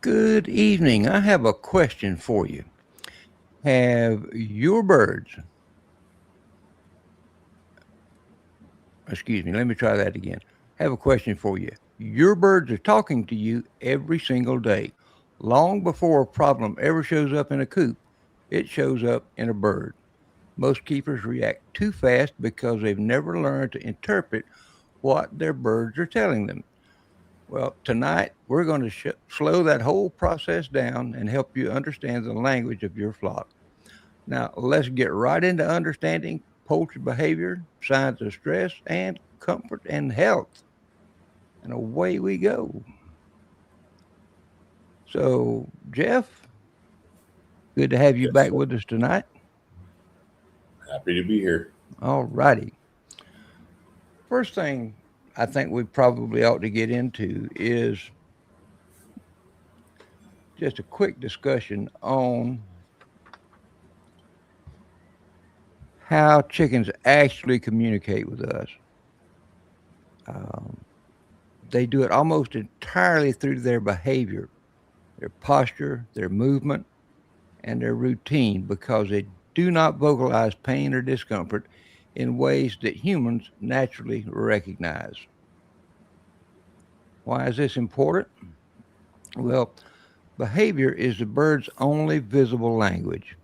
Good evening. I have a question for you. Have your birds, excuse me, let me try that again. Have a question for you. Your birds are talking to you every single day. Long before a problem ever shows up in a coop, it shows up in a bird. Most keepers react too fast because they've never learned to interpret what their birds are telling them. Well, tonight we're going to slow that whole process down and help you understand the language of your flock. Now, let's get right into understanding poultry behavior, signs of stress, and comfort and health. And away we go. So, Jeff, good to have you Yes, back sir. with us tonight. Happy to be here. All righty. First thing I think we probably ought to get into is just a quick discussion on how chickens actually communicate with us. Um, they do it almost entirely through their behavior, their posture, their movement, and their routine because they do not vocalize pain or discomfort in ways that humans naturally recognize. Why is this important? Well, behavior is the bird's only visible language.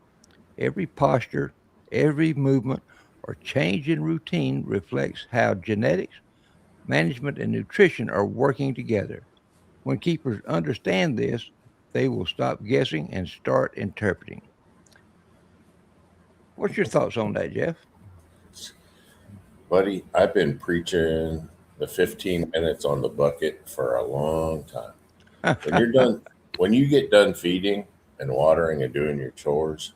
Every posture, every movement, or change in routine reflects how genetics, management, and nutrition are working together. When keepers understand this, they will stop guessing and start interpreting. What's your thoughts on that, Jeff? Buddy, I've been preaching the 15 minutes on the bucket for a long time. When you're done, when you get done feeding and watering and doing your chores,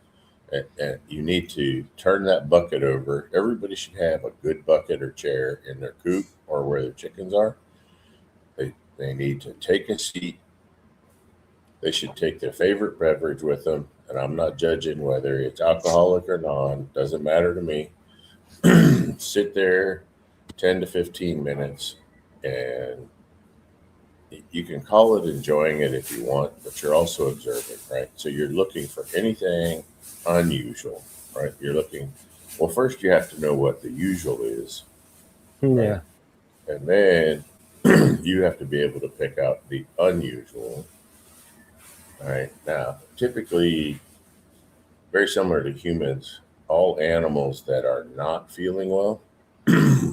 and you need to turn that bucket over. Everybody should have a good bucket or chair in their coop or where their chickens are. They need to take a seat. They should take their favorite beverage with them. And I'm not judging whether it's alcoholic or non, doesn't matter to me. Sit there 10 to 15 minutes, and you can call it enjoying it if you want, but you're also observing, right? So you're looking for anything unusual, right? You're looking, well, first you have to know what the usual is, right? Yeah. And then you have to be able to pick out the unusual, right? Now, typically, very similar to humans, all animals that are not feeling well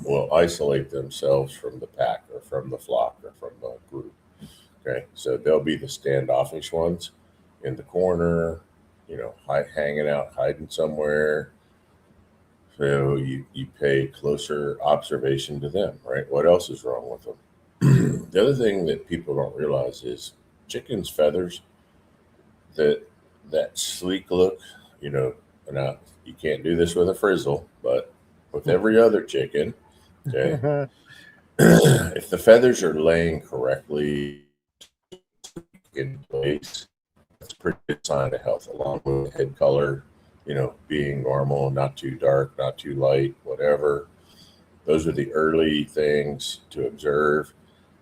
will isolate themselves from the pack or from the flock or from the group. Okay, so they'll be the standoffish ones in the corner, hanging out, hiding somewhere. So you pay closer observation to them, right? What else is wrong with them? The other thing that people don't realize is chickens' feathers, that that sleek look, you know. Now you can't do this with a frizzle, but with every other chicken, okay, if the feathers are laying correctly in place, that's a pretty good sign of health, along with the head color, being normal, not too dark, not too light, whatever. Those are the early things to observe.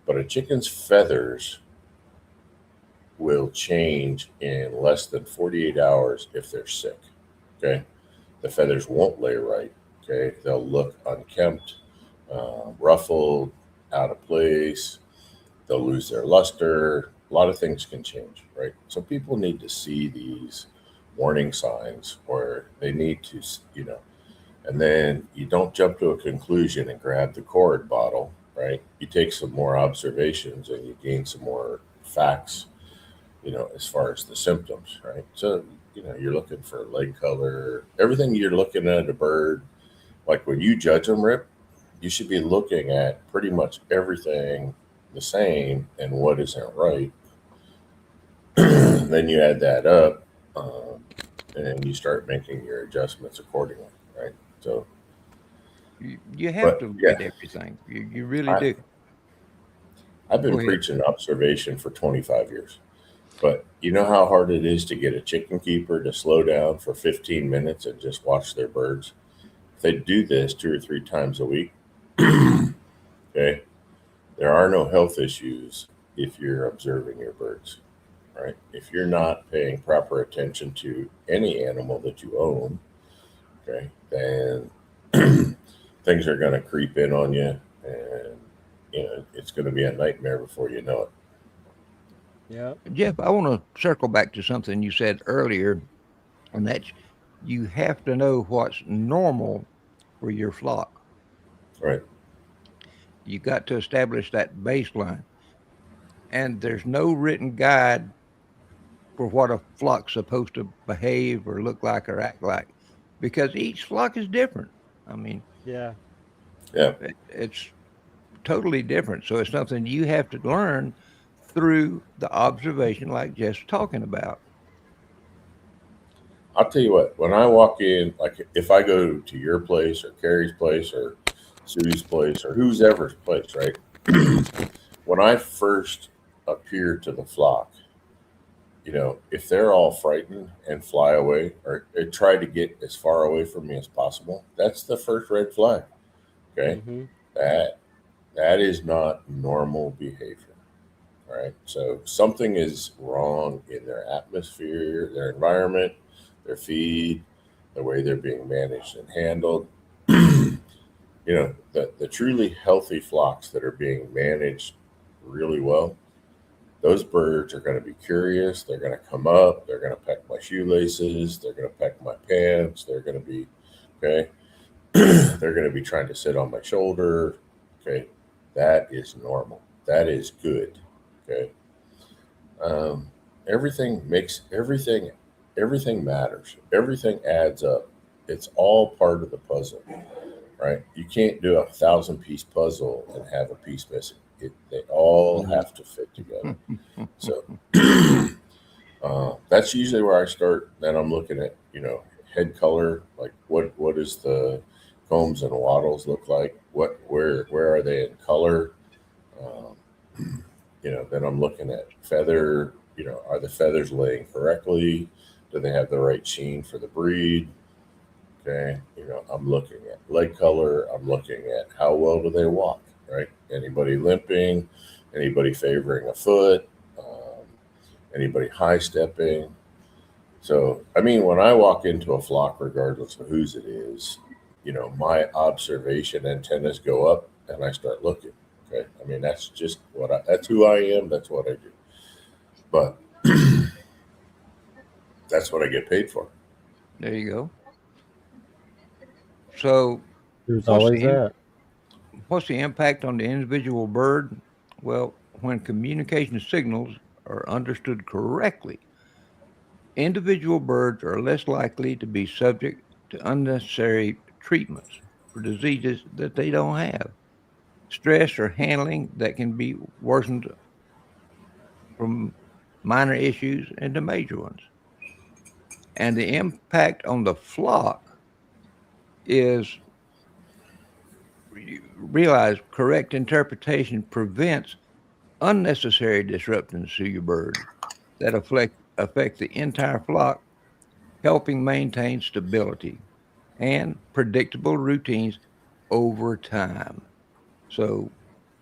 But a chicken's feathers will change in less than 48 hours if they're sick. Okay. The feathers won't lay right. Okay. They'll look unkempt, ruffled, out of place. They'll lose their luster. A lot of things can change, right? So people need to see these warning signs, or they need to, and then you don't jump to a conclusion and grab the cord bottle, right? You take some more observations and you gain some more facts, as far as the symptoms, right? So, you're looking for leg color, everything you're looking at a bird. Like when you judge them, Rip, you should be looking at pretty much everything the same and what isn't right. Then you add that up, and you start making your adjustments accordingly, right? So, You have but to look yeah, at everything. You really I, do. I've been Go ahead. preaching observation for 25 years. But you know how hard it is to get a chicken keeper to slow down for 15 minutes and just watch their birds? If they do this 2 or 3 times a week, okay, there are no health issues if you're observing your birds, right? If you're not paying proper attention to any animal that you own, okay, then things are going to creep in on you, and it's going to be a nightmare before you know it. Yeah. Jeff, I want to circle back to something you said earlier, and that's you have to know what's normal for your flock. Right. You got to establish that baseline. And there's no written guide for what a flock's supposed to behave or look like or act like because each flock is different. I mean, Yeah. Yeah. it's totally different. So it's something you have to learn through the observation, like Jeff's talking about. I'll tell you what, when I walk in, like if I go to your place or Carrie's place or Sue's place or who's ever's place, right? When I first appear to the flock, if they're all frightened and fly away or they try to get as far away from me as possible, that's the first red flag. Okay. Mm-hmm. That that is not normal behavior. Right. So something is wrong in their atmosphere, their environment, their feed, the way they're being managed and handled. The truly healthy flocks that are being managed really well, those birds are going to be curious. They're going to come up. They're going to peck my shoelaces. They're going to peck my pants. They're going to be, okay. They're going to be trying to sit on my shoulder. Okay. That is normal. That is good. Okay. Um, everything matters. Everything adds up. It's all part of the puzzle, right? You can't do 1,000-piece puzzle and have a piece missing. They all Mm-hmm. have to fit together. So that's usually where I start. Then I'm looking at head color, like what does the combs and wattles look like? Where are they in color? Um, then I'm looking at feather. Are the feathers laying correctly? Do they have the right sheen for the breed? Okay. I'm looking at leg color. I'm looking at how well do they walk, right? Anybody limping? Anybody favoring a foot? Anybody high stepping? So, I mean, when I walk into a flock, regardless of whose it is, my observation antennas go up and I start looking. Okay. I mean, that's just that's who I am. That's what I do. But that's what I get paid for. There you go. So, There's what's always the that. what's the impact on the individual bird? Well, when communication signals are understood correctly, individual birds are less likely to be subject to unnecessary treatments for diseases that they don't have, stress or handling that can be worsened from minor issues into major ones. And the impact on the flock is realize correct interpretation prevents unnecessary disruptions to your bird that affect the entire flock, helping maintain stability and predictable routines over time. So,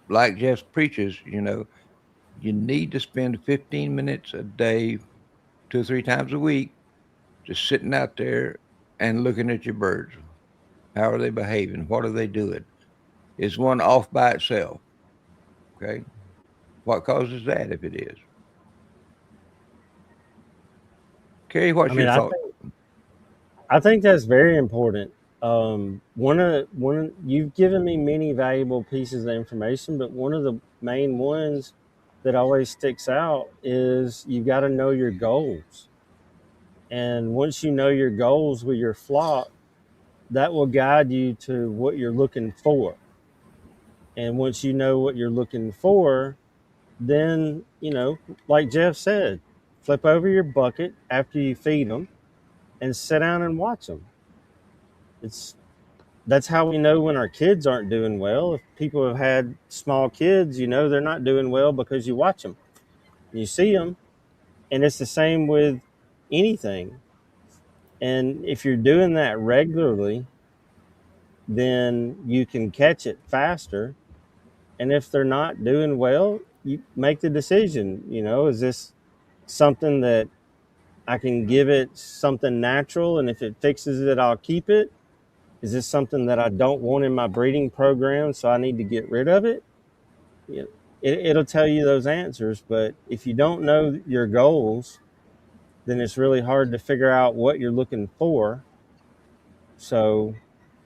like Jeff preaches, you need to spend 15 minutes a day, 2 or 3 times a week, just sitting out there and looking at your birds. How are they behaving? What are they doing? Is one off by itself? Okay. What causes that if it is? Carrie, I what's mean, your I thought? think I think that's very important. You've given me many valuable pieces of information, but one of the main ones that always sticks out is you got to know your goals. And once you know your goals with your flock, that will guide you to what you're looking for. And once you know what you're looking for, then, like Jeff said, flip over your bucket after you feed them and sit down and watch them. It's That's how we know when our kids aren't doing well. If people have had small kids, they're not doing well because you watch them, you see them, and it's the same with anything. And if you're doing that regularly, then you can catch it faster. And if they're not doing well, you make the decision, is this something that I can give it something natural, and if it fixes it, I'll keep it? Is this something that I don't want in my breeding program, so I need to get rid of it? You know, it'll tell you those answers, but if you don't know your goals, then it's really hard to figure out what you're looking for. So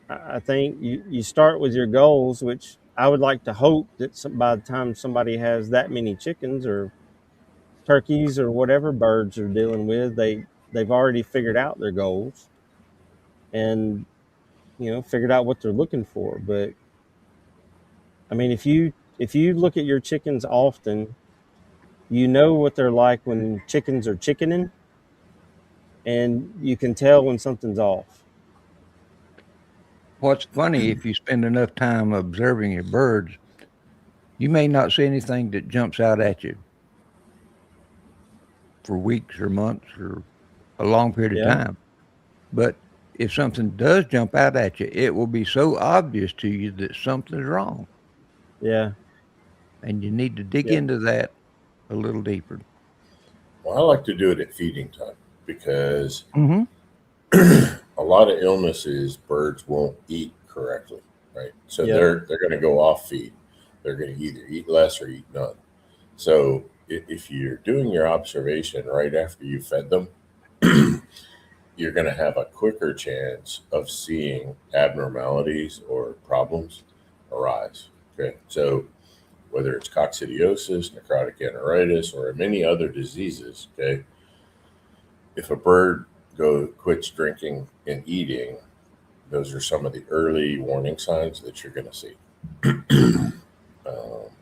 I think you start with your goals, which I would like to hope that by the time somebody has that many chickens or turkeys or whatever birds they're dealing with, they've already figured out their goals and figured out what they're looking for. But I mean, if you look at your chickens often, you know what they're like when chickens are chickening, and you can tell when something's off. What's funny, if you spend enough time observing your birds, you may not see anything that jumps out at you for weeks or months or a long period of Yeah, time. But if something does jump out at you, it will be so obvious to you that something's wrong. yeah, And you need to dig yeah, into that a little deeper. Well, I like to do it at feeding time because Mm-hmm. a lot of illnesses birds won't eat correctly, right? So yep, they're going to go off feed. They're going to either eat less or eat none. So if you're doing your observation right after you fed them, you're going to have a quicker chance of seeing abnormalities or problems arise. Okay, so whether it's coccidiosis, necrotic enteritis, or many other diseases, okay, if a bird quits drinking and eating, those are some of the early warning signs that you're going to see. Um,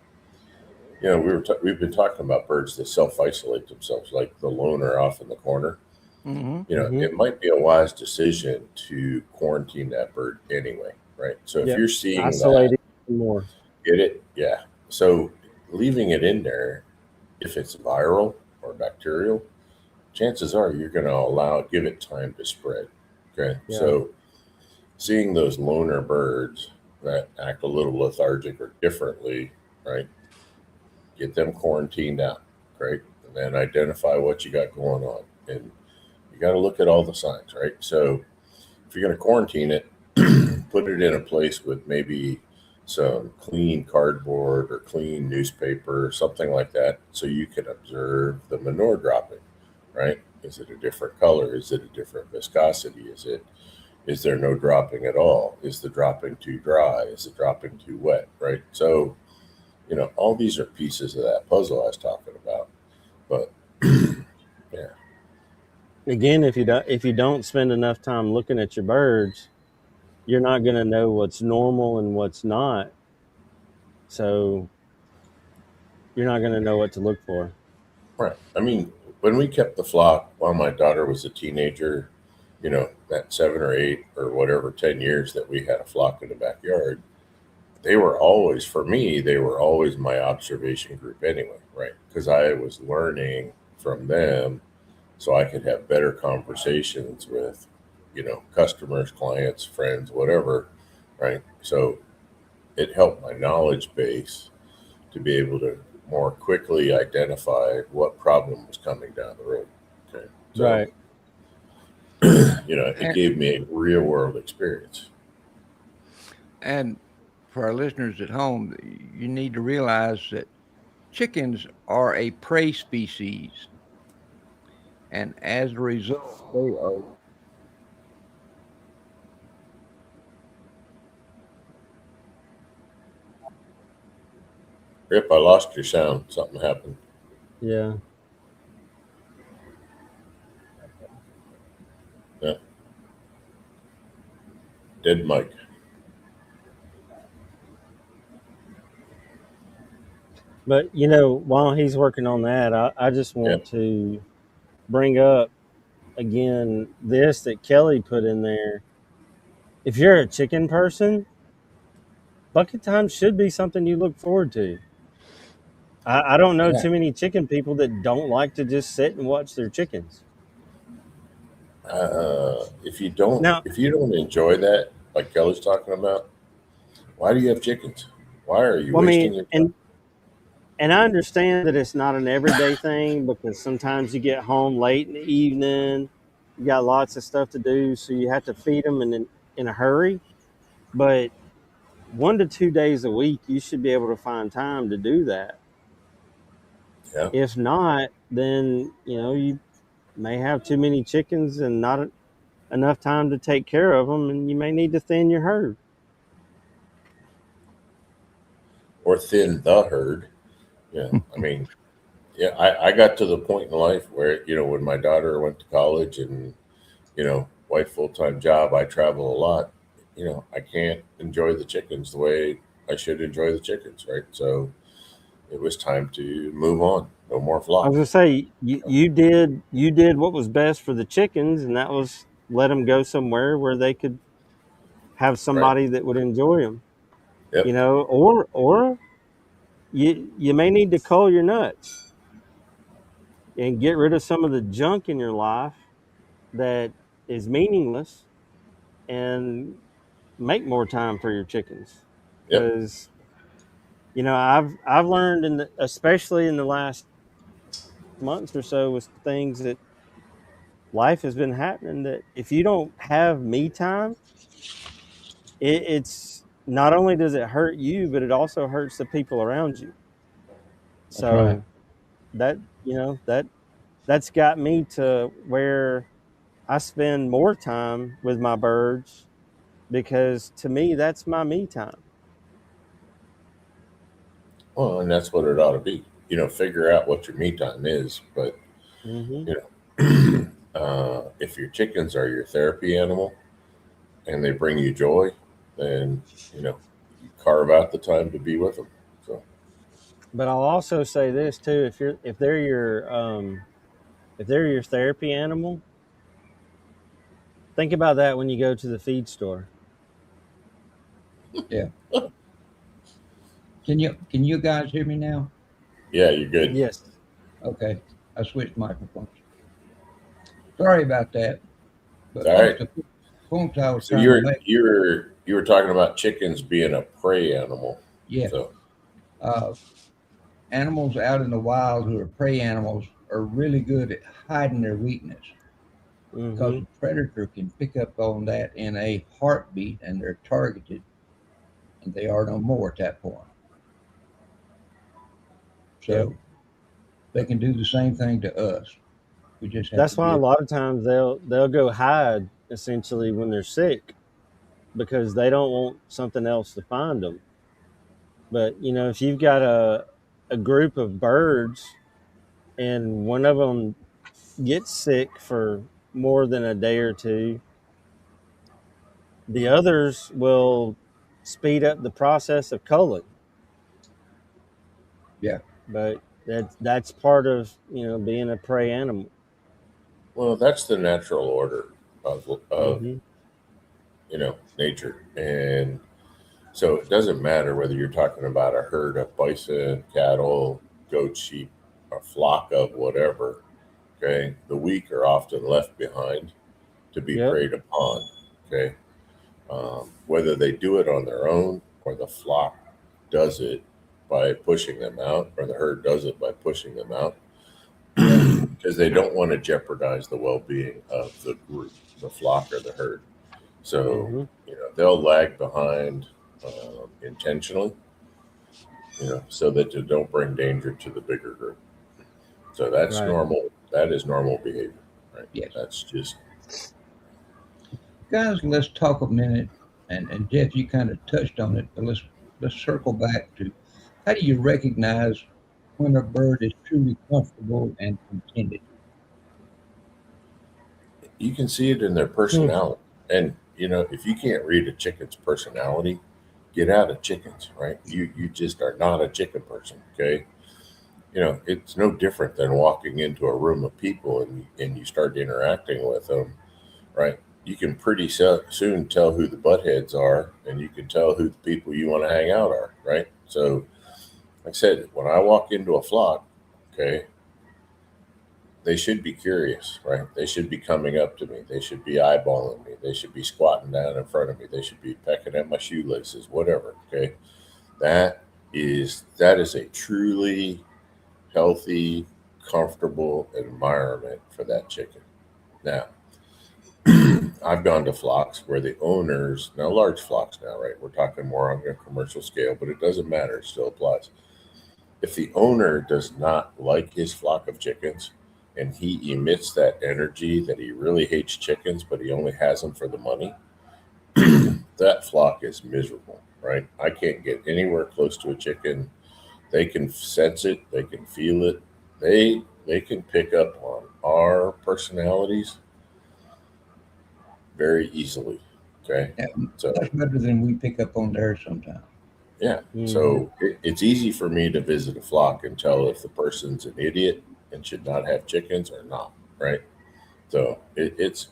we've been talking about birds that self isolate themselves, like the loner off in the corner. Mm-hmm. mm-hmm, It might be a wise decision to quarantine that bird anyway, right? So if yep. you're seeing that, Isolating more. get it, yeah. So leaving it in there, if it's viral or bacterial, chances are you're going to give it time to spread. Okay, Yeah, so seeing those loner birds that act a little lethargic or differently, right? Get them quarantined out, right? And then identify what you got going on. And you got to look at all the signs, right? So if you're going to quarantine it, put it in a place with maybe some clean cardboard or clean newspaper or something like that so you can observe the manure dropping, right? Is it a different color? Is it a different viscosity? Is there no dropping at all? Is the dropping too dry? Is the dropping too wet? Right. So, all these are pieces of that puzzle I was talking about. But yeah, again, if you don't spend enough time looking at your birds, you're not going to know what's normal and what's not. So you're not going to know what to look for. right. I mean, when we kept the flock while my daughter was a teenager, that 7 or 8 or whatever, 10 years that we had a flock in the backyard, for me, they were always my observation group anyway, right? Because I was learning from them so I could have better conversations with, customers, clients, friends, whatever, right? So it helped my knowledge base to be able to more quickly identify what problem was coming down the road. Okay. So, Right. it gave me a real world experience. And for our listeners at home, you need to realize that chickens are a prey species, and as a result, they are. Rip, I lost your sound. Something happened. Yeah. Yeah. Dead Mike. But while he's working on that, I just Yeah. want to bring up again this that Kelly put in there. If you're a chicken person, bucket time should be something you look forward to. I don't know Yeah. too many chicken people that don't like to just sit and watch their chickens. If you don't, Now, if you don't enjoy that, like Kelly's talking about, why do you have chickens? Why are you well, I wasting mean, your time? and And I understand that it's not an everyday thing because sometimes you get home late in the evening, you got lots of stuff to do, so you have to feed them in a hurry. But 1 to 2 days a week, you should be able to find time to do that. Yeah. If not, then you may have too many chickens and not enough time to take care of them, and you may need to thin your herd. Or thin the herd. Yeah. I mean, yeah, I got to the point in life where, when my daughter went to college and, wife full time job, I travel a lot. I can't enjoy the chickens the way I should enjoy the chickens, right? So it was time to move on. No more I was flocks. gonna say you did what was best for the chickens, and that was let them go somewhere where they could have Right. somebody that would enjoy them. Yep. Or you may need to cull your nuts and get rid of some of the junk in your life that is meaningless, and make more time for your chickens. Yep. Because I've learned especially in the last months or so with things that life has been happening, that if you don't have me time, it's not only does it hurt you, but it also hurts the people around you. That's right. So that that's got me to where I spend more time with my birds, because to me that's my me time. Well, and that's what it ought to be. Figure out what your me time is. But, Hmm. if your chickens are your therapy animal and they bring you joy, then, you carve out the time to be with them. So, But I'll also say this too: if they're your therapy animal, think about that when you go to the feed store. Yeah. Can you guys hear me now? yeah, you're good. Yes. Okay. I switched microphones. Sorry about that. It's But all right. most of the points I was So trying to you're make, you're you were talking about chickens being a prey animal. yeah, So, uh, animals out in the wild who are prey animals are really good at hiding their weakness because Hmm. the predator can pick up on that in a heartbeat and they're targeted and they are no more at that point. Yep. So they can do the same thing to us. We just have to That's why a get, lot of times they'll go hide essentially when they're sick, because they don't want something else to find them. But if you've got a group of birds and one of them gets sick for more than a day or two, the others will speed up the process of culling. yeah, But that's part of being a prey animal. well, that's the natural order of Hmm. nature, and so it doesn't matter whether you're talking about a herd of bison, cattle, goat, sheep, a flock of whatever. Okay, the weak are often left behind to be Yep. preyed upon. Okay, whether they do it on their own or the flock does it by pushing them out, or the herd does it by pushing them out, yeah, because they don't want to jeopardize the well-being of the group, the flock or the herd. So, Hmm. they'll lag behind intentionally, so that they don't bring danger to the bigger group. So that's Right. normal. That is normal behavior, right? yes. That's just Guys, let's talk a minute. And Jeff, you kind of touched on it, but let's circle back to how do you recognize when a bird is truly comfortable and contented? you can see it in their Hmm. personality. And if you can't read a chicken's personality, get out of chickens, right? You just are not a chicken person, okay? It's no different than walking into a room of people and you start interacting with them, right? You can pretty soon tell who the buttheads are, and you can tell who the people you want to hang out are, right? So, like I said, when I walk into a flock, okay, they should be curious, right? They should be coming up to me. They should be eyeballing me. They should be squatting down in front of me. They should be pecking at my shoelaces, whatever, okay? That is a truly healthy, comfortable environment for that chicken. Now, I've gone to flocks where the owners, now large flocks now, right? We're talking more on a commercial scale, but it doesn't matter, it still applies. If the owner does not like his flock of chickens and he emits that energy that he really hates chickens, but he only has them for the money, that flock is miserable, right? I can't get anywhere close to a chicken. They can sense it, they can feel it, they can pick up on our personalities very easily. Okay, Yeah, so much better than we pick up on theirs sometimes. yeah, Hmm. so it's easy for me to visit a flock and tell if the person's an idiot and should not have chickens or not, right? So it's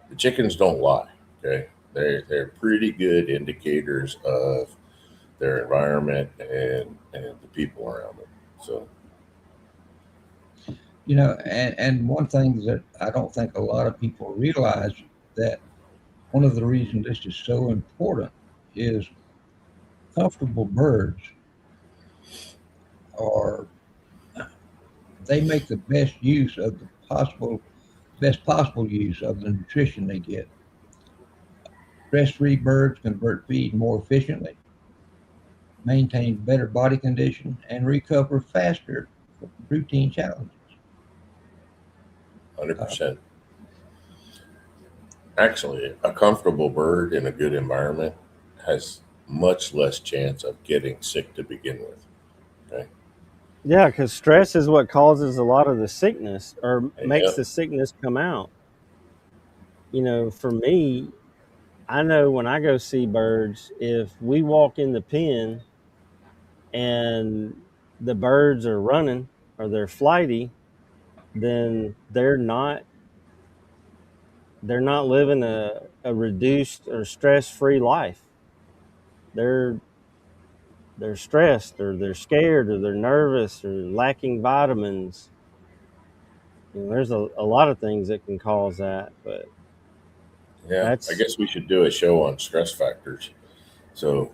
the chickens don't lie. Okay, they're pretty good indicators of their environment and the people around them. So And one thing that I don't think a lot of people realize, that one of the reasons this is so important is comfortable birds are they make the best possible use of the nutrition they get. Stress-free birds convert feed more efficiently, maintain better body condition, and recover faster from routine challenges. 100%. Uh, Actually, a comfortable bird in a good environment has much less chance of getting sick to begin with. Okay. Yeah, because stress is what causes a lot of the sickness or makes Yep. the sickness come out. For me, I know when I go see birds, if we walk in the pen and the birds are running or they're flighty, then they're not living a reduced or stress-free life. They're they're stressed or they're scared or they're nervous or lacking vitamins. There's a lot of things that can cause that, but Yeah. I that's guess we should do a show on stress factors. So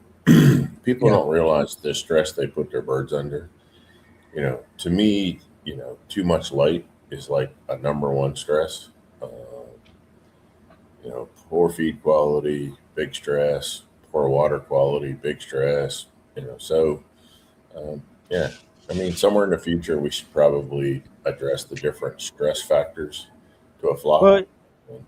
people yeah, don't realize the stress they put their birds under. To me, too much light is like a number one stress. Uh, poor feed quality, big stress. Poor water quality, big stress. So um, yeah, I mean, somewhere in the future, we should probably address the different stress factors to a flock. well,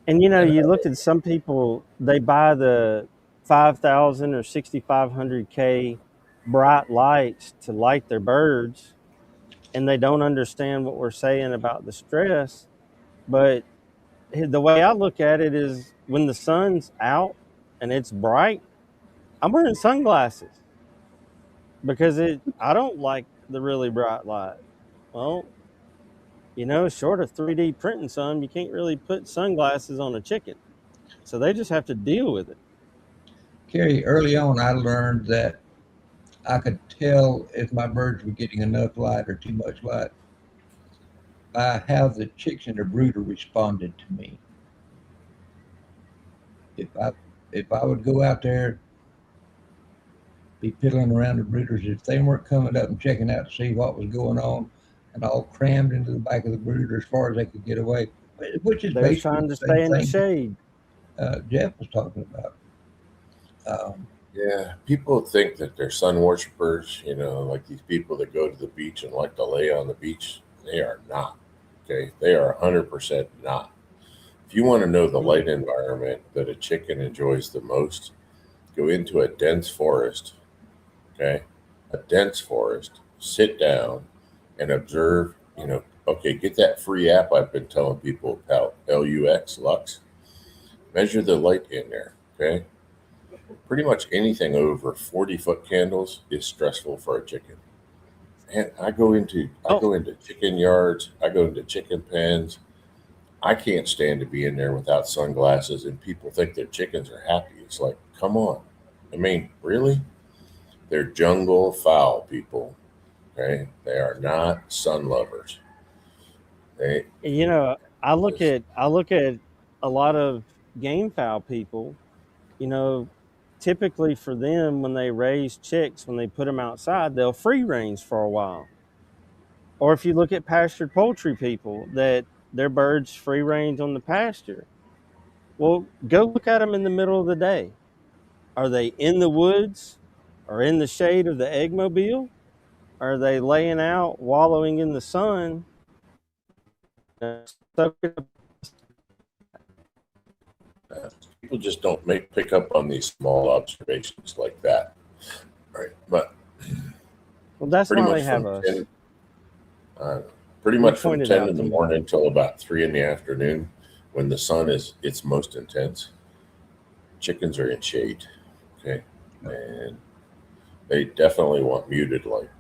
and And you look at some people, they buy the 5,000 or 6,500K bright lights to light their birds, and they don't understand what we're saying about the stress. But the way I look at it is when the sun's out and it's bright, I'm wearing sunglasses because I don't like the really bright light. Well, short of 3D printing some, you can't really put sunglasses on a chicken. So they just have to deal with it. Kerry, early on I learned that I could tell if my birds were getting enough light or too much light by how the chicks in the brooder responded to me. If I would go out there, be piddling around the brooders, if they weren't coming up and checking out to see what was going on, and all crammed into the back of the brooder as far as they could get away, which is They're basically trying to the same stay in the thing shade. Jeff was talking about. Um, yeah, people think that they're sun worshippers, like these people that go to the beach and like to lay on the beach. They are not. Okay. They are 100% not. If you want to know the light environment that a chicken enjoys the most, go into a dense forest. Okay. A dense forest, sit down and observe, okay, get that free app I've been telling people about, Lux. Measure the light in there. Okay. Pretty much anything over 40-foot candles is stressful for a chicken. And I Oh, go into chicken yards, I go into chicken pens. I can't stand to be in there without sunglasses and people think their chickens are happy. It's like, come on. I mean, really? They're jungle fowl people. Okay? They are not sun lovers. They I look just at a lot of game fowl people. You know, typically for them, when they raise chicks, when they put them outside, they'll free range for a while. Or if you look at pastured poultry people, that their birds free range on the pasture. Well, go look at them in the middle of the day. Are they in the woods or in the shade of the eggmobile? Are they laying out, wallowing in the sun, soaking up? People just don't pick up on these small observations like that, right? But Well, that's pretty why much they have from us. 10, pretty We much from pointed 10 out in the to you. morning till about 3 in the afternoon, when the sun is its most intense, chickens are in shade, okay, and they definitely want muted light.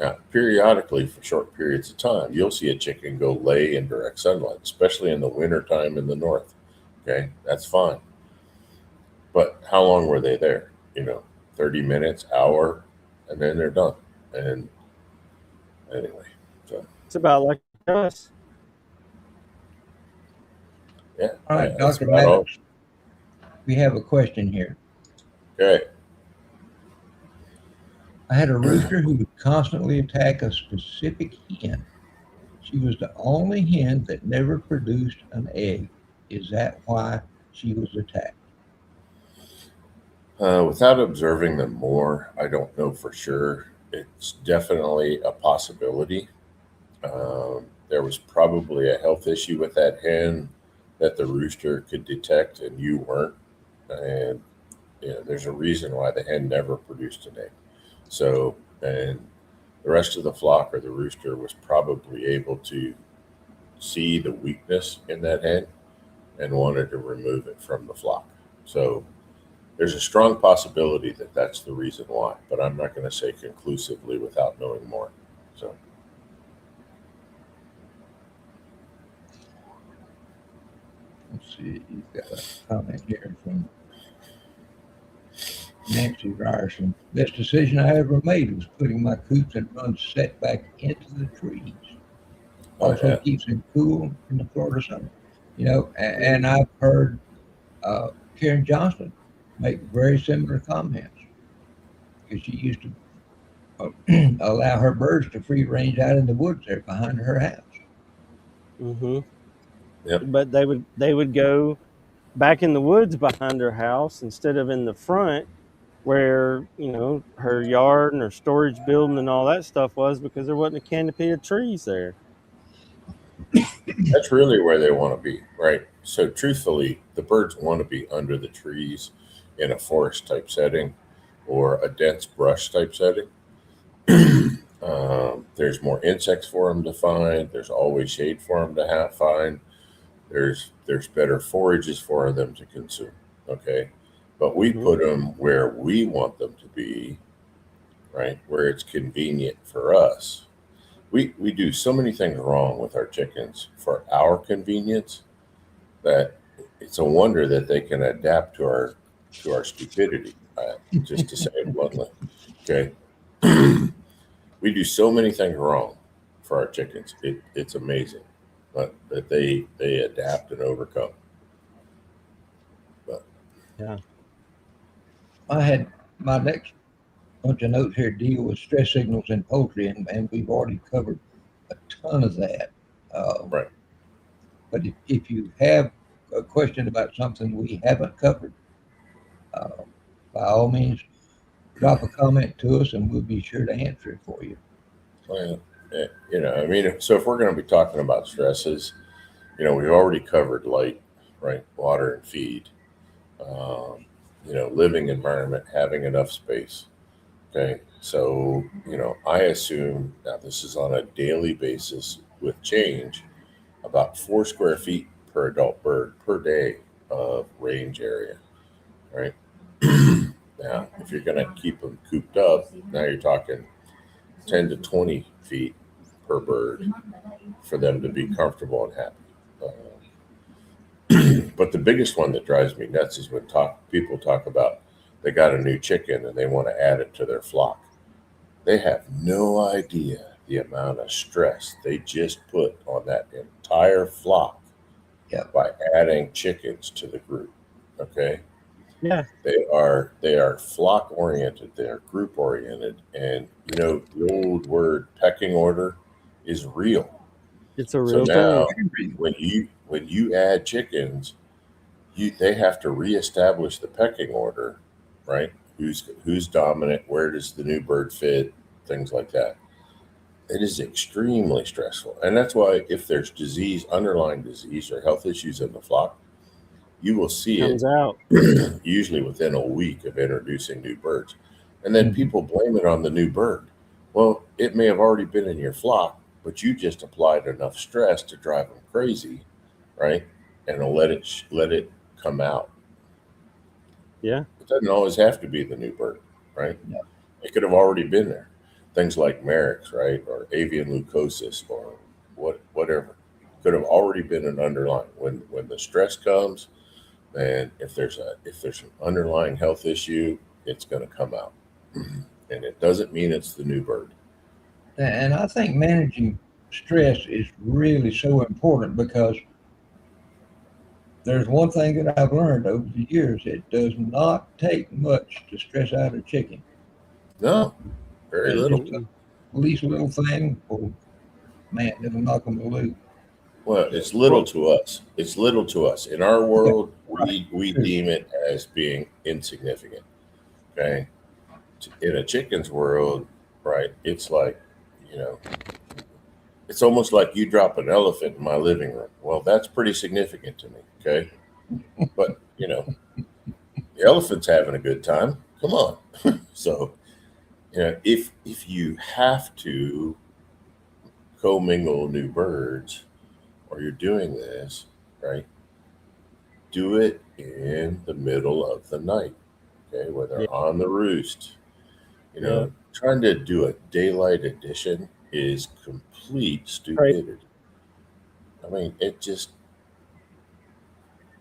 Now, periodically, for short periods of time, you'll see a chicken go lay in direct sunlight, especially in the wintertime in the north. Okay, that's fine. But how long were they there? 30 minutes, hour, and then they're done. And anyway, so It's about like us. yeah, All right, that's Dr. about all. Maddox, we have a question here. Okay. I had a rooster who would constantly attack a specific hen. She was the only hen that never produced an egg. Is that why she was attacked? Without observing them more, I don't know for sure. It's definitely a possibility. There was probably a health issue with that hen that the rooster could detect and you weren't. And there's a reason why the hen never produced an egg. So, and the rest of the flock or the rooster was probably able to see the weakness in that hen and wanted to remove it from the flock. So, there's a strong possibility that that's the reason why, but I'm not going to say conclusively without knowing more. So, Let's see, you've got a comment here from Nancy Ryerson. Best decision I ever made was putting my coops and runs set back into the trees. Also keeps them cool in the Florida summer. And I've heard Karen Johnson make very similar comments because she used to allow her birds to free range out in the woods there behind her house. Mm-hmm. Yep. But they would go back in the woods behind her house instead of in the front where her yard and her storage building and all that stuff was, because there wasn't a canopy of trees there. That's really where they want to be, right? So, truthfully, the birds want to be under the trees in a forest type setting or a dense brush type setting. There's more insects for them to find. There's always shade for them to find. There's better forages for them to consume. Okay, but we put them where we want them to be, right? Where it's convenient for us. We do so many things wrong with our chickens for our convenience that it's a wonder that they can adapt to our stupidity. Just to say it bluntly, okay. We do so many things wrong for our chickens. It's amazing, but that they adapt and overcome. But Yeah. I had my next bunch of notes here deal with stress signals in poultry, and we've already covered a ton of that. right. But if you have a question about something we haven't covered, uh, by all means, drop a comment to us and we'll be sure to answer it for you. Well, I mean, so if we're going to be talking about stresses, we've already covered light, right? Water and feed, living environment, having enough space. Okay. So, I assume now this is on a daily basis with change, about 4 square feet per adult bird per day of range area, right? Now, if you're going to keep them cooped up, now you're talking 10 to 20 feet per bird for them to be comfortable and happy. But the biggest one that drives me nuts is when people talk about they got a new chicken and they want to add it to their flock. They have no idea the amount of stress they just put on that entire flock by adding chickens to the group. Okay. Yeah, They are flock oriented. They are group oriented, and the old word pecking order is real. it's a So real thing. now, when you add chickens, they have to reestablish the pecking order, right? Who's dominant? Where does the new bird fit? Things like that. It is extremely stressful, and that's why if there's disease, underlying disease, or health issues in the flock, you will It see it comes out. usually within a week of introducing new birds. And then Mhm. people blame it on the new bird. Well, it may have already been in your flock, but you just applied enough stress to drive them crazy, right? And to let it come out. Yeah, It doesn't always have to be the new bird, right? Yeah. It could have already been there. Things like Merrick's, right, or avian leukosis, or whatever, could have already been an underlying. When the stress comes, and if there's an underlying health issue, it's going to come out, and it doesn't mean it's the new bird. And I think managing stress is really so important because there's one thing that I've learned over the years. It does not take much to stress out a chicken. No, very And just little. the mm-mm. least little thing, well, man, it'll knock them loose. Well, So, it's little well, to us. It's little to us. In our yeah, world, right. we True. deem it as being insignificant. Okay, in a chicken's world, right? It's like, you know, it's almost like you drop an elephant in my living room. Well, that's pretty significant to me. Okay, but the elephant's having a good time. Come on. So if you have to commingle new birds, or you're doing this, right, do it in the middle of the night, okay, when Yeah, they're on the roost. yeah. Trying to do a daylight addition is complete Crazy. stupidity. I mean, it just,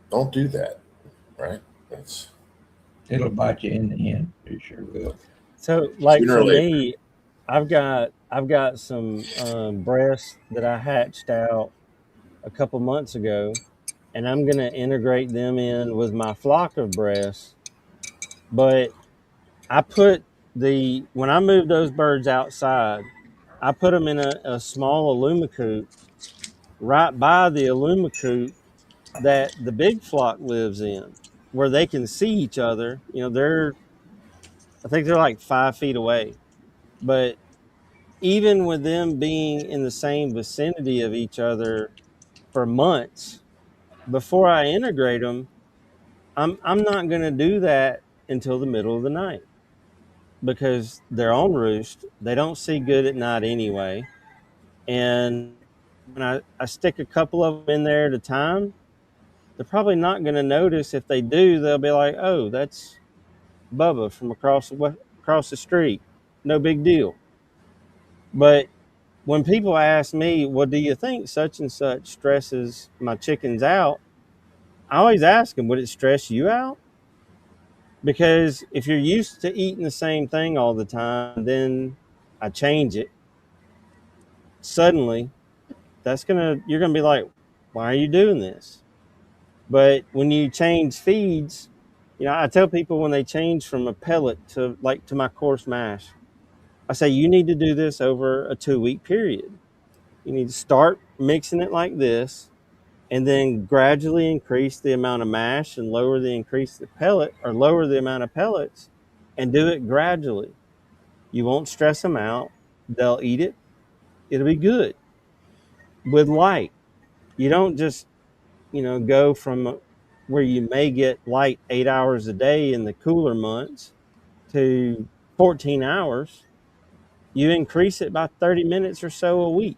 don't do that, right? It's It'll bite you in the end. It sure will. So, like sooner for or later. me, I've got some breasts that I hatched out a couple months ago, and I'm gonna integrate them in with my flock of breasts. But I put when I moved those birds outside, I put them in a small alumicoop right by the alumicoop that the big flock lives in, where they can see each other. I think they're like 5 feet away, but even with them being in the same vicinity of each other for months before I integrate them, I'm not going to do that until the middle of the night because they're on roost. They don't see good at night anyway. And when I stick a couple of them in there at a time, they're probably not going to notice. If they do, they'll be like, "Oh, that's Bubba from across the street. No big deal." But when people ask me, "Well, do you think such and such stresses my chickens out?" I always ask them, "Would it stress you out?" Because if you're used to eating the same thing all the time, then I change it. Suddenly, you're gonna be like, "Why are you doing this?" But when you change feeds, I tell people when they change from a pellet to my coarse mash, I say you need to do this over a 2 week period. You need to start mixing it like this, and then gradually increase the amount of mash and lower the amount of pellets, and do it gradually. You won't stress them out. They'll eat it. It'll be good with light. You don't just, go from where you may get light 8 hours a day in the cooler months to 14 hours. You increase it by 30 minutes or so a week.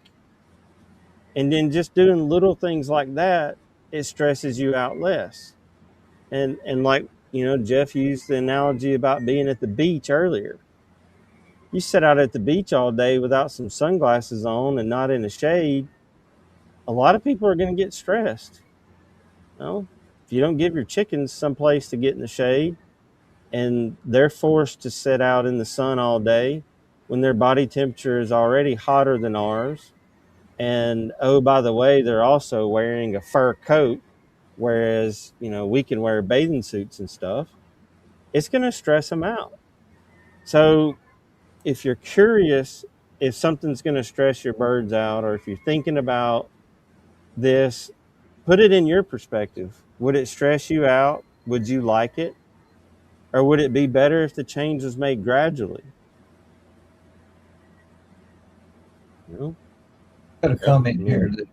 And then just doing little things like that, it stresses you out less. And like, Jeff used the analogy about being at the beach earlier. You sit out at the beach all day without some sunglasses on and not in the shade, a lot of people are going to get stressed. If you don't give your chickens someplace to get in the shade, and they're forced to sit out in the sun all day when their body temperature is already hotter than ours, and oh, by the way, they're also wearing a fur coat, whereas we can wear bathing suits and stuff. it's going to stress them out. So if you're curious if something's going to stress your birds out, or if you're thinking about this, put it in your perspective. Would it stress you out? Would you like it? Or would it be better if the change was made gradually? You know? Got a Yeah. comment here that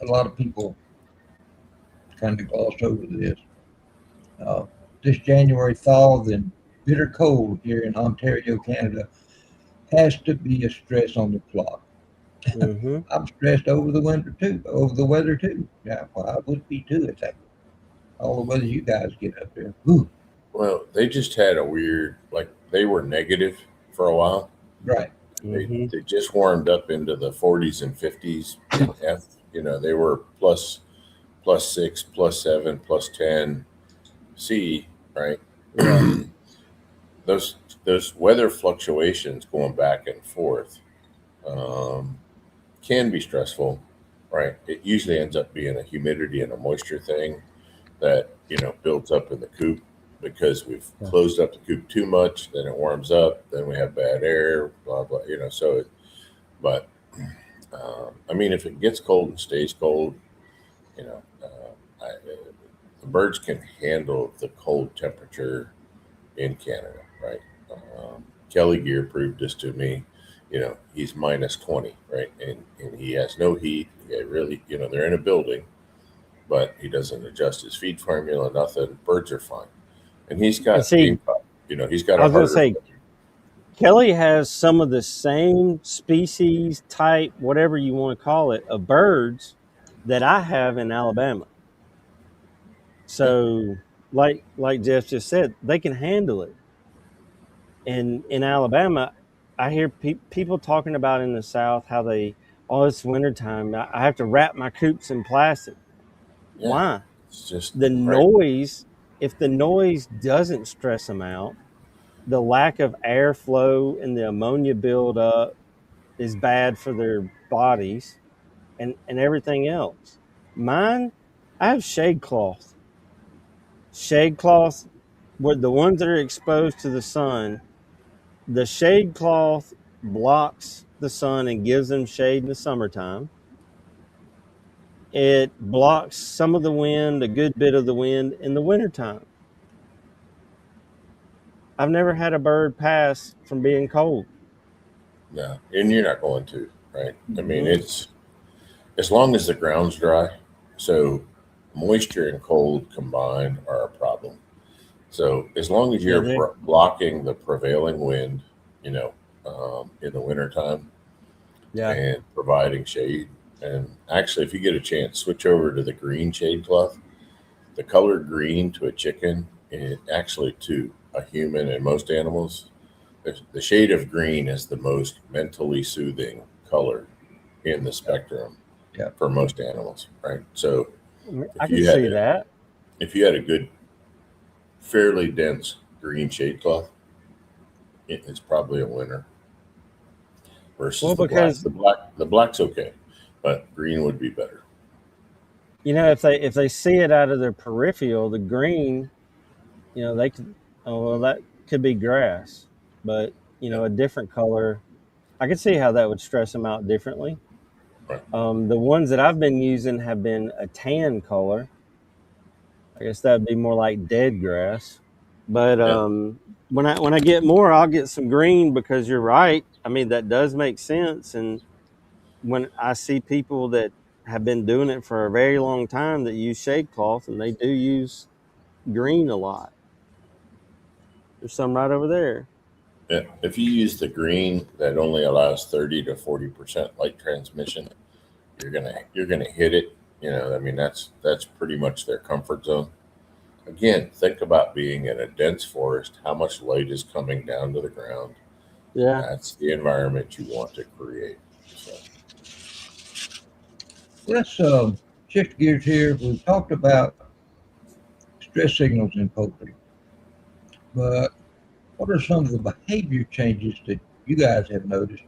a lot of people kind of gloss over this. Uh, this January thaw and bitter cold here in Ontario, Canada, has to be a stress on the flock. Mm-hmm. I'm stressed over the winter too, over the weather too. Yeah, well, I would be too if that all the weather you guys get up there. Ooh, Well, they just had a weird, like they were negative for a while. right. Mm-hmm. They just warmed up into the 40s and 50s in F. They were +6, +7, +10 C, right? Yeah. those weather fluctuations going back and forth um, can be stressful, right? It usually ends up being a humidity and a moisture thing that builds up in the coop because we've Yeah. closed up the coop too much. Then it warms up. Then we have bad air. Blah blah. But I mean, if it gets cold and stays cold, the birds can handle the cold temperature in Canada, right? Kelly Gear proved this to me. He's -20, right? And he has no heat. Really, they're in a building, but he doesn't adjust his feed formula, nothing. Birds are fine. And he's And got see, game time. He's got I a was going to harder. say, Kelly has some of the same species, type, whatever you want to call it, of birds that I have in Alabama. So, like Jeff just said, they can handle it. And in Alabama, I hear people talking about in the South how oh, it's wintertime. I have to wrap my coops in plastic. Yeah, Why? it's just The right. noise, if the noise doesn't stress them out, the lack of airflow and the ammonia buildup is bad for their bodies and everything else. Mine, I have shade cloth. Shade cloth, with the ones that are exposed to the sun, the shade cloth blocks the sun and gives them shade in the summertime. It blocks some of the wind, a good bit of the wind in the wintertime. I've never had a bird pass from being cold. No, and you're not going to, right? I mean, Mm-hmm. it's as long as the ground's dry. So moisture and cold combined are a problem. So as long as Yeah, you're blocking the prevailing wind, in the wintertime yeah, and providing shade, and actually, if you get a chance, switch over to the green shade cloth. The color green to a chicken, and actually to a human and most animals, the shade of green is the most mentally soothing color in the spectrum Yeah. for most animals, right? So I if can you had see that. if you had a good, fairly dense green shade cloth, it's probably a winner versus Well, the black. because The black's okay, but green would be better. if they see it out of their peripheral, the green, they could, oh well, that could be grass, but Yeah, a different color. I could see how that would stress them out differently. right. The ones that I've been using have been a tan color. I guess that would be more like dead grass. But Yeah, when I get more, I'll get some green because you're right. I mean, that does make sense. And when I see people that have been doing it for a very long time that use shade cloth, and they do use green a lot. There's some right over there. yeah. If you use the green that only allows 30 to 40% light transmission, you're gonna hit it. I mean, that's pretty much their comfort zone. Again, think about being in a dense forest, how much light is coming down to the ground. Yeah. That's the environment you want to create. So, Let's shift gears here. We've talked about stress signals in poultry, but what are some of the behavior changes that you guys have noticed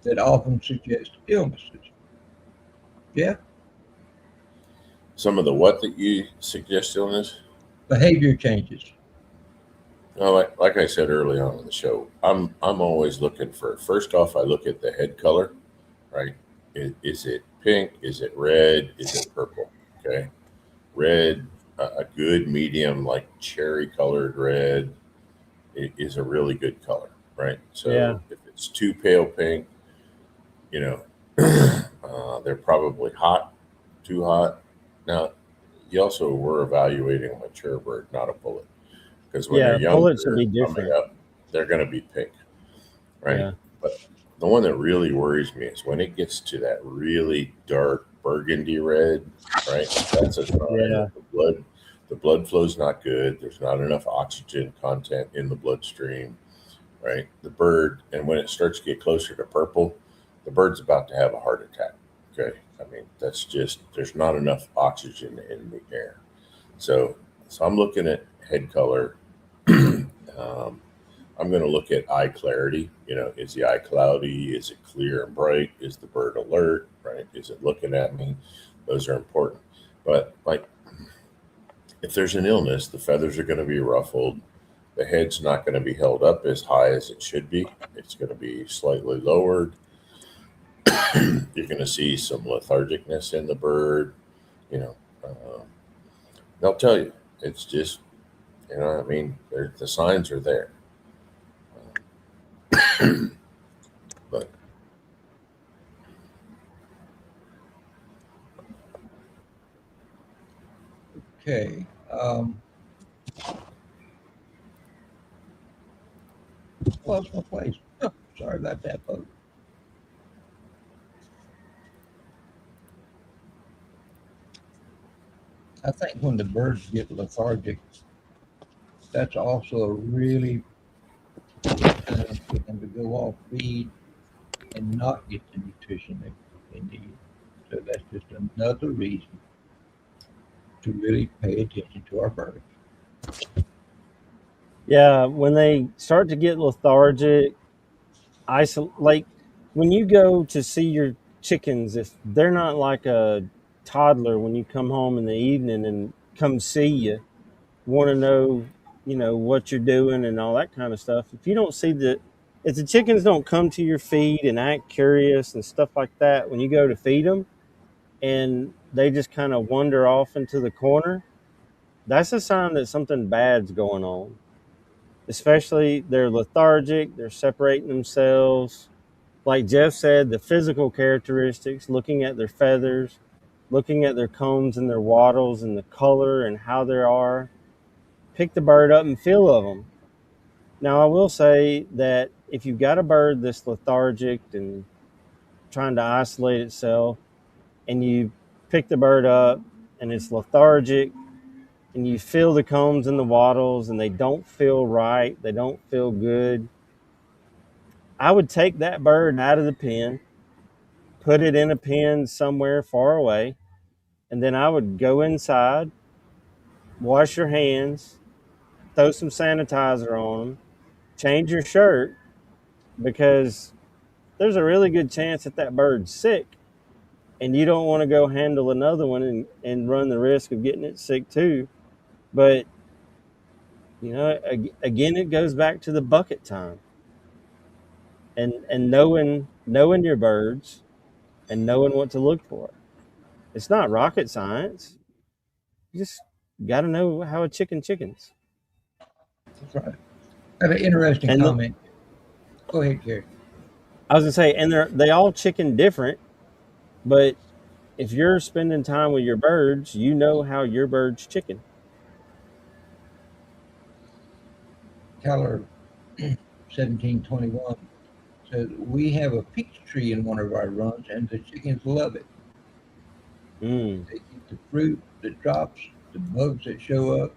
that often suggest illnesses? Yeah, some of the what that you suggest on this? behavior changes. Well, like I said early on in the show, I'm always looking for. First off, I look at the head color, right? Is it pink? Is it red? Is it purple? Okay, red, a good medium like cherry colored red is a really good color, right? Yeah, So if it's too pale pink, you know, they're probably hot, too hot. Now, you also were evaluating a mature bird, not a bullet, because when they're yeah. Pullets will younger, be coming different. up, they're going to be pink, right? Yeah, But the one that really worries me is when it gets to that really dark burgundy red, right? That's a sign yeah, that the blood flow's not good. There's not enough oxygen content in the bloodstream, right? The bird, and when it starts to get closer to purple, the bird's about to have a heart attack. Okay, I mean that's just there's not enough oxygen in the air. So, so I'm looking at head color. I'm going to look at eye clarity. Is the eye cloudy? Is it clear and bright? Is the bird alert? Right? Is it looking at me? Those are important. But like, if there's an illness, the feathers are going to be ruffled. The head's not going to be held up as high as it should be. It's going to be slightly lowered. You're going to see some lethargicness in the bird. You know, uh, they'll tell you. It's just, I mean, the signs are there. But Okay. Lost my place. Sorry about that, folks. I think when the birds get lethargic, that's also a really good time for them to go off feed and not get the nutrition they need. So that's just another reason to really pay attention to our birds. yeah. When they start to get lethargic, like when you go to see your chickens, if they're not like a toddler when you come home in the evening and come see you, want to know, what you're doing and all that kind of stuff. If you don't see if the chickens don't come to your feed and act curious and stuff like that when you go to feed them, and they just kind of wander off into the corner, that's a sign that something bad's going on. Especially they're lethargic, they're separating themselves. Like Jeff said, the physical characteristics, looking at their feathers, looking at their combs and their wattles and the color and how they are, pick the bird up and feel of them. Now, I will say that if you've got a bird that's lethargic and trying to isolate itself, and you pick the bird up and it's lethargic, and you feel the combs and the wattles, and they don't feel right, they don't feel good, I would take that bird out of the pen, put it in a pen somewhere far away, and then I would go inside, wash your hands, throw some sanitizer on them, change your shirt, because there's a really good chance that that bird's sick, and you don't want to go handle another one and run the risk of getting it sick too. But again, it goes back to the bucket time and knowing your birds and knowing what to look for. It's not rocket science. You just got to know how a chickens. That's right. I have an interesting And comment. Go ahead, Gary. I was gonna say, and they all chicken different, but if you're spending time with your birds, you know how your birds chicken. Tyler 1721 says we have a peach tree in one of our runs, and the chickens love it. Mm, They eat the fruit, the drops, the bugs that show up,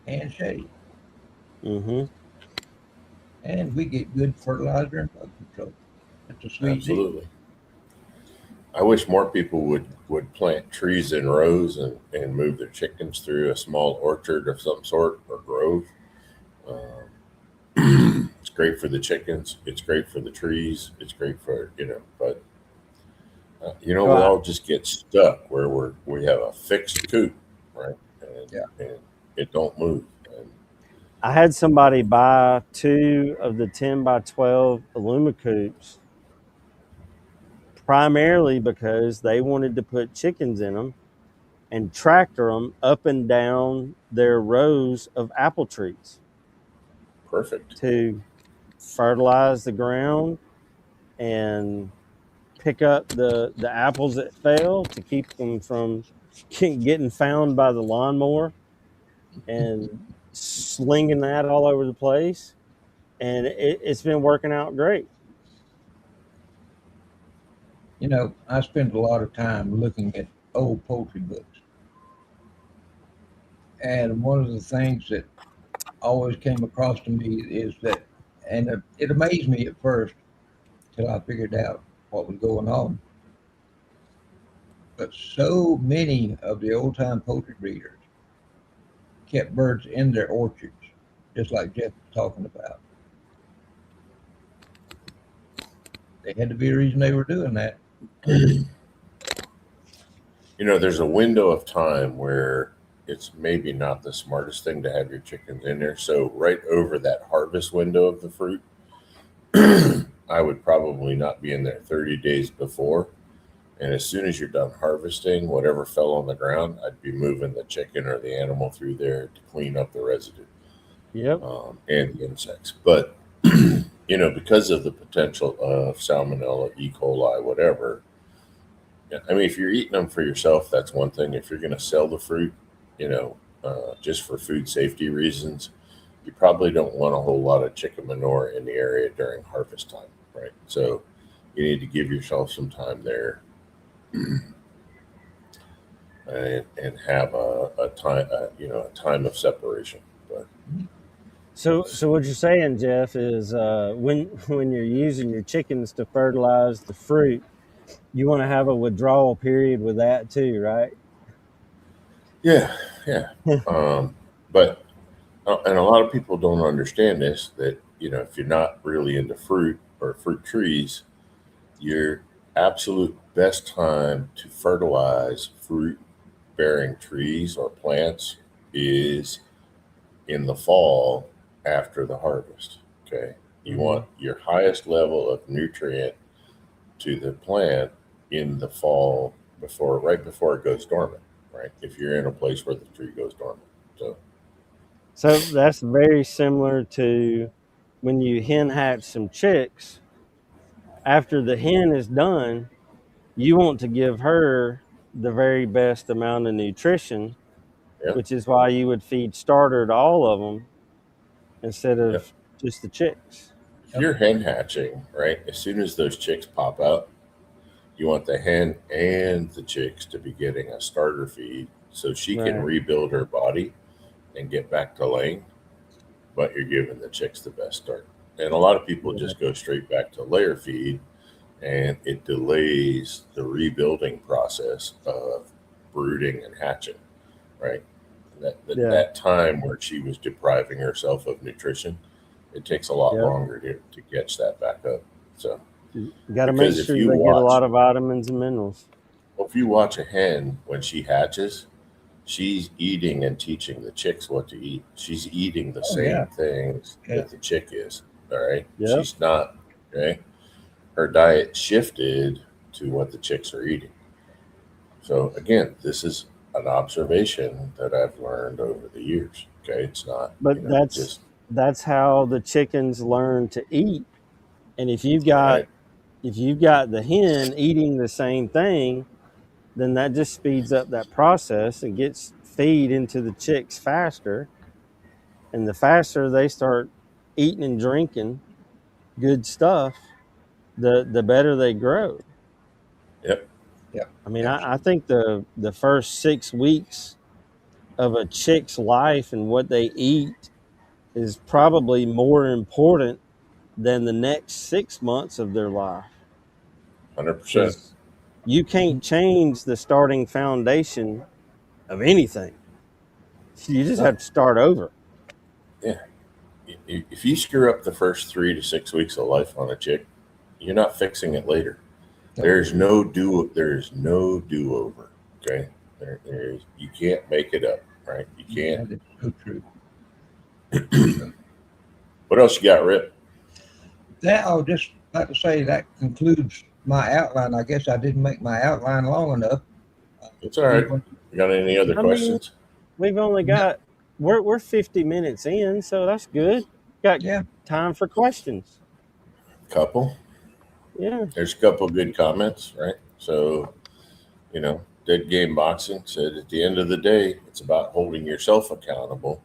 and shade. mm-hmm. And we get good fertilizer and bug control. That's a sweet deal. absolutely. I wish more people would plant trees in rows and move their chickens through a small orchard of some sort or grove. It's great for the chickens. It's great for the trees. It's great for but we Well, all just get stuck where we have a fixed coop, right? And, Yeah. and it don't move. And I had somebody buy 2 of the 10 by 12 Alumacoops primarily because they wanted to put chickens in them and tractor them up and down their rows of apple trees Perfect. to fertilize the ground and pick up the apples that fell to keep them from getting found by the lawnmower and slinging that all over the place. And it's been working out great. You know, I spend a lot of time looking at old poultry books. And one of the things that always came across to me is that, and it amazed me at first till I figured out what was going on. But so many of the old time poultry breeders kept birds in their orchards, just like Jeff was talking about. There had to be a reason they were doing that. There's a window of time where it's maybe not the smartest thing to have your chickens in there. So right over that harvest window of the fruit, I would probably not be in there 30 days before. And as soon as you're done harvesting, whatever fell on the ground, I'd be moving the chicken or the animal through there to clean up the residue Yep. and the insects. But, because of the potential of salmonella, E. coli, whatever, I mean, if you're eating them for yourself, that's one thing. If you're going to sell the fruit, just for food safety reasons, you probably don't want a whole lot of chicken manure in the area during harvest time, right? So you need to give yourself some time there and have a time, a time of separation. But So what you're saying, Jeff, is when you're using your chickens to fertilize the fruit, you want to have a withdrawal period with that too, right? yeah, yeah. But and a lot of people don't understand this, that if you're not really into fruit or fruit trees, your absolute best time to fertilize fruit bearing trees or plants is in the fall after the harvest. Okay. You want your highest level of nutrient to the plant in the fall, right before it goes dormant, right? If you're in a place where the tree goes dormant. So that's very similar to when you hen hatch some chicks. After the hen is done, you want to give her the very best amount of nutrition, Yeah. which is why you would feed starter to all of them instead Yeah. of just the chicks. If you're hen hatching, right, as soon as those chicks pop out, you want the hen and the chicks to be getting a starter feed so she can Right. rebuild her body and get back to laying, but you're giving the chicks the best start. And a lot of people Yeah. just go straight back to layer feed, and it delays the rebuilding process of brooding and hatching, right? Yeah. That time where she was depriving herself of nutrition, it takes a lot Yeah. longer to catch that back up. So, You got to make because sure they get a lot of vitamins and minerals. if you watch a hen when she hatches, she's eating and teaching the chicks what to eat. She's eating the same yeah. things Yeah. that the chick is. All right. Yep. She's not. Okay. Her diet shifted to what the chicks are eating. So again, this is an observation that I've learned over the years. Okay. It's not, But just that's how the chickens learn to eat. And if you've all got right. the hen eating the same thing, then that just speeds up that process and gets feed into the chicks faster. And the faster they start eating and drinking good stuff, the better they grow. Yep. Yeah. I mean, Absolutely. I think the first 6 weeks of a chick's life and what they eat is probably more important than the next 6 months of their life, 100%. because you can't change the starting foundation of anything. You just No. have to start over. Yeah. If you screw up the first 3 to 6 weeks of life on a chick, you're not fixing it later. There's no do over. Okay. You can't make it up, right? You can't. That is so true. What else you got, Rip? That I was just about to say that concludes my outline. I guess I didn't make my outline long enough. It's all right. Anyone- You got any other I mean, questions? we've only got we're 50 minutes in, so that's good. Got Yeah, time for questions. Couple. Yeah. There's a couple good comments, right? So, Dead Game Boxing said at the end of the day, it's about holding yourself accountable.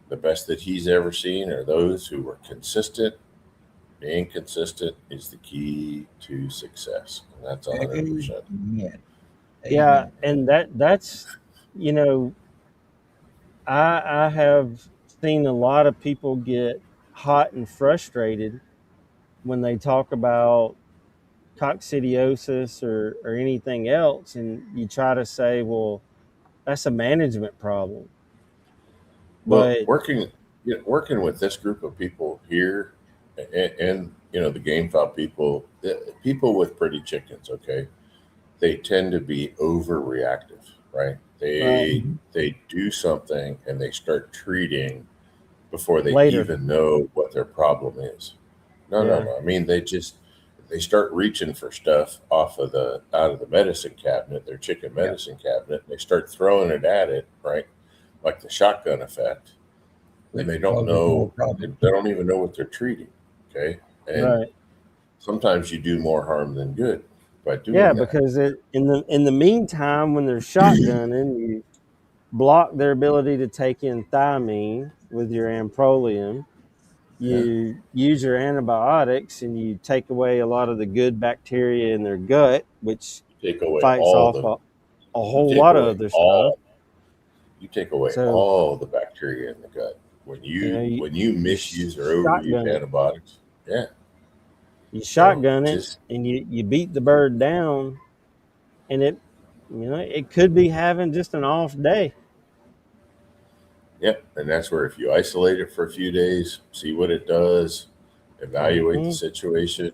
The best that he's ever seen are those who were consistent. Being consistent is the key to success. And that's 100%. amen. Yeah, Amen. and that's you know, I have seen a lot of people get hot and frustrated when they talk about coccidiosis or anything else, and you try to say, well, that's a management problem. Well, But working with this group of people here and the game file people, people with pretty chickens, okay, they tend to be overreactive, right? right They do something and they start treating before they later, even know what their problem is. No, no, yeah, no. I mean, they start reaching for stuff out of the medicine cabinet, their chicken Yeah. medicine cabinet. They start throwing it at it, right? Like the shotgun effect, and Which they don't causes more know. They problems. don't even know what they're treating. Okay, and right, sometimes you do more harm than good by yeah, doing that. because in the meantime, when they're shotgunning, you block their ability to take in thiamine with your amprolium. Yeah, You use your antibiotics and you take away a lot of the good bacteria in their gut, which take away fights all off the a you whole take lot of away other stuff. all you take away So, all the bacteria in the gut when you, you you misuse or overuse shotgun it. antibiotics. Yeah, You so shotgun it just and you beat the bird down, and it could be having just an off day. yep, and that's where if you isolate it for a few days, see what it does, evaluate the Hmm. situation,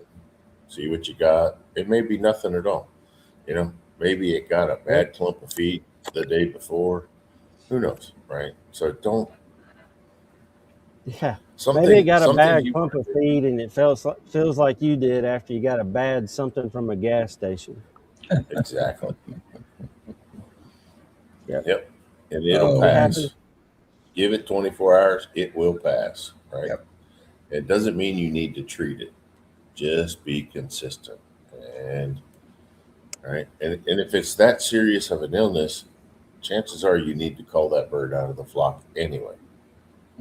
see what you got. It may be nothing at all. Maybe it got a Yep. bad clump of feet the day before. Who knows, right? So don't Yeah. Maybe it something got a something bad you clump of feed and it feels like you did after you got a bad something from a gas station. exactly. Yep. Yep, and it'll Oh, It happens. pass. Give it 24 hours, it will pass, right? yep. It doesn't mean you need to treat it. Just be consistent. And right. And if it's that serious of an illness, chances are you need to call that bird out of the flock anyway.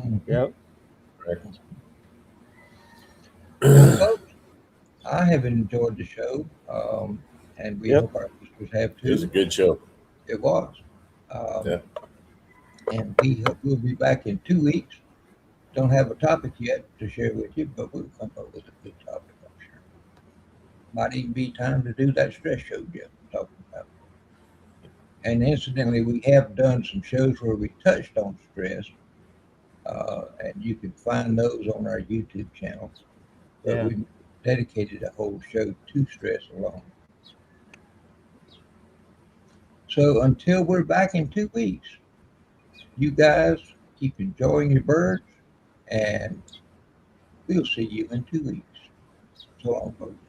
Mhm. Yep. Right. Well, folks, I have enjoyed the show, and we Yep. hope our listeners have It was a too. good show. It was. Um, Yeah. and we hope we'll be back in 2 weeks. Don't have a topic yet to share with you, but we'll come up with a good topic, I'm sure. Might even be time to do that stress show Jeff was talking about. And incidentally, we have done some shows where we touched on stress, and you can find those on our YouTube channel. But Yeah. we dedicated a whole show to stress alone. So until we're back in 2 weeks, you guys keep enjoying your birds, and we'll see you in 2 weeks. So long, folks.